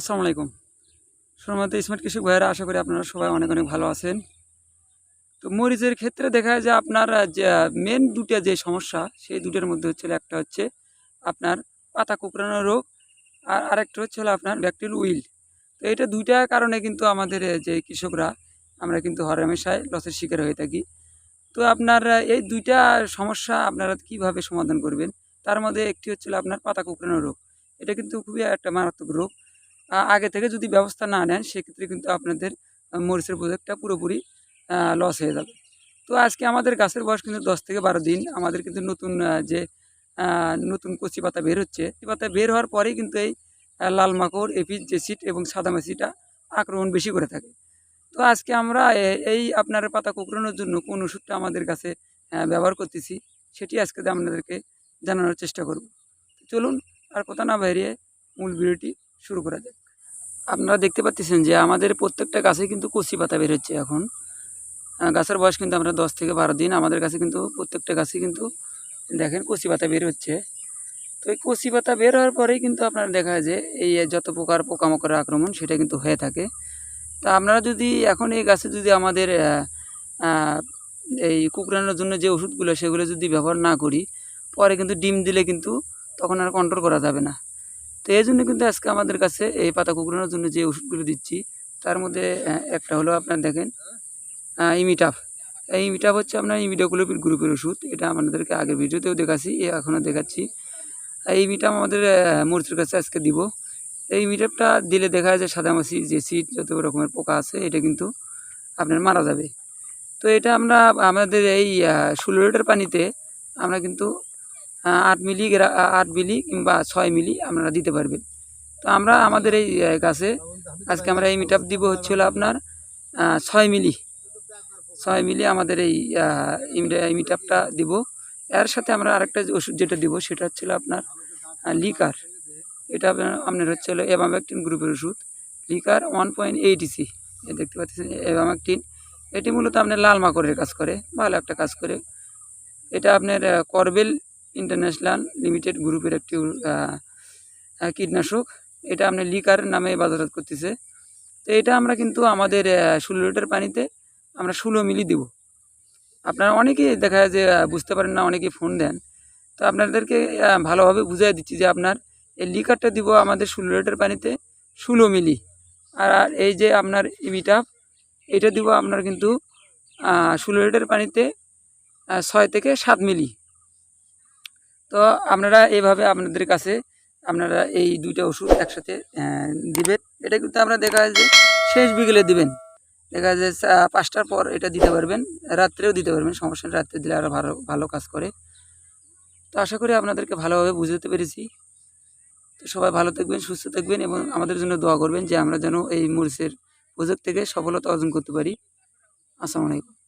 আসসালামু আলাইকুম। শুরুতে স্মার্ট কৃষক ভাইয়েরা, আশা করি আপনারা সবাই অনেক অনেক ভালো আছেন। তো মরিচের ক্ষেত্রে দেখা যায় যে আপনার যে মেন ২ টা যে সমস্যা, সেই ২ টার মধ্যে হচ্ছে হলো একটা হচ্ছে আপনার পাতা কুঁকড়ানো রোগ, আর আরেকটা হচ্ছে হলো আপনার ব্যাকটেরিয়াল উইল্ট। তো এটা ২ টা কারণে কিন্তু আমাদের যে কৃষকরা আমরা কিন্তু হরহামেশাই লসের শিকার হয়ে থাকি। তো আপনার এই ২ টা সমস্যা আপনারা কীভাবে সমাধান করবেন? তার মধ্যে একটি হচ্ছে হলো আপনার পাতা কুঁকড়ানো রোগ। এটা কিন্তু খুবই একটা মারাত্মক রোগ। আগে থেকে যদি ব্যবস্থা না নেন, সেক্ষেত্রে কিন্তু আপনাদের মরিচের প্রজেক্টটা পুরোপুরি লস হয়ে যাবে। তো আজকে আমাদের গাছের বয়স কিন্তু ১০ থেকে ১২ দিন। আমাদের কিন্তু নতুন যে নতুন কচি পাতা বের হচ্ছে, কচি পাতা বের হওয়ার পরেই কিন্তু এই লাল মাকড়, এপিস, জেসিড এবং সাদামাছিটা আক্রমণ বেশি করে থাকে। তো আজকে আমরা এই আপনার পাতা কুঁকড়ানোর জন্য কোন ওষুধটা আমাদের কাছে ব্যবহার করতেছি, সেটি আজকে আপনাদেরকে জানানোর চেষ্টা করব। চলুন আর কথা না বাড়িয়ে মূল ভিডিওটি শুরু করা যাক। আপনারা দেখতে পাচ্ছেন যে আমাদের প্রত্যেকটা গাছে কিন্তু কচি পাতা বের হচ্ছে এখন। গাছের বয়স কিন্তু আমরা ১০ থেকে ১২ দিন। আমাদের কাছে কিন্তু প্রত্যেকটা গাছে কিন্তু দেখেন কচি পাতা বের হচ্ছে। তো এই কচি পাতা বের হওয়ার পরেই কিন্তু আপনারা দেখা যায় যে এই যত প্রকার পোকামাকড়ের আক্রমণ সেটা কিন্তু হয়ে থাকে। তা আপনারা যদি এখন এই গাছে যদি আমাদের এই কুঁকড়ানোর জন্য যে ওষুধগুলো সেগুলো যদি ব্যবহার না করি, পরে কিন্তু ডিম দিলে কিন্তু তখন আর কন্ট্রোল করা যাবে না। তো এই জন্য কিন্তু আজকে আমাদের কাছে এই পাতা কুঁকড়ানোর জন্য যে ওষুধগুলো দিচ্ছি, তার মধ্যে একটা হলো আপনার দেখেন ইমিটাফ। এই ইমিটাফ হচ্ছে আপনার ইমিডাক্লোপিড গ্রুপের ওষুধ। এটা আপনাদেরকে আগের ভিডিওতেও দেখাচ্ছি, এখনও দেখাচ্ছি। এই ইমিটাফ আমাদের মরিচের কাছে আজকে দিব। এই ইমিটাফটা দিলে দেখা যায় যে সাদামাছি, জেসিড, যত রকমের পোকা আছে এটা কিন্তু আপনার মারা যাবে। তো এটা আমরা আমাদের এই ১৬ লিটার পানিতে আমরা কিন্তু ৮ মিলি কিংবা ৬ মিলি আপনারা দিতে পারবেন। তো আমরা আমাদের এই গাছে আজকে আমরা এই মিটাপ দিব হচ্ছে হলো আপনার ৬ মিলি ৬ মিলি আমাদের এই মিটাপটা দিব। এর সাথে আমরা আরেকটা ওষুধ যেটা দিব সেটা হচ্ছে আপনার লিকার। এটা আপনার হচ্ছে হলো এভামেকটিন গ্রুপের ওষুধ। লিকার 1.8 ইসি দেখতে পাচ্ছেন, এভামেকটিন। এটি মূলত আপনার লাল মাকড়ের কাজ করে, ভালো একটা কাজ করে। এটা আপনার করবেল ইন্টারন্যাশনাল লিমিটেড গ্রুপের একটি কীটনাশক। এটা আপনার লিকার নামে বাজারজাত করতেছে। তো এটা আমরা কিন্তু আমাদের ১৬ লিটার পানিতে আমরা ১৬ মিলি দেব। আপনারা অনেকেই দেখা যায় যে বুঝতে পারেন না, অনেকেই ফোন দেন। তো আপনাদেরকে ভালোভাবে বুঝিয়ে দিচ্ছি যে আপনার এই লিকারটা দিব আমাদের ১৬ লিটার পানিতে ১৬ মিলি। আর এই যে আপনার ইমিটাফ, এটা দিব আপনার কিন্তু ১৬ লিটার পানিতে ৬ থেকে ৭ মিলি। তো আপনারা এইভাবে আপনাদের কাছে আপনারা এই ২ টা ওষুধ একসাথে দিবেন। এটা কিন্তু আমরা দেখা যায় যে শেষ বিকেলে দিবেন। দেখা যায় ৫টার পর এটা দিতে পারবেন, রাত্রেও দিতে পারবেন, সমস্যা নেই। রাত্রে দিলে আরও ভালো ভালো কাজ করে। তো আশা করি আপনাদেরকে ভালোভাবে বুঝাতে পেরেছি। তো সবাই ভালো থাকবেন, সুস্থ থাকবেন এবং আমাদের জন্য দোয়া করবেন যে আমরা যেন এই মরিচের প্রজেক্ট থেকে সফলতা অর্জন করতে পারি। আসসালামু আলাইকুম।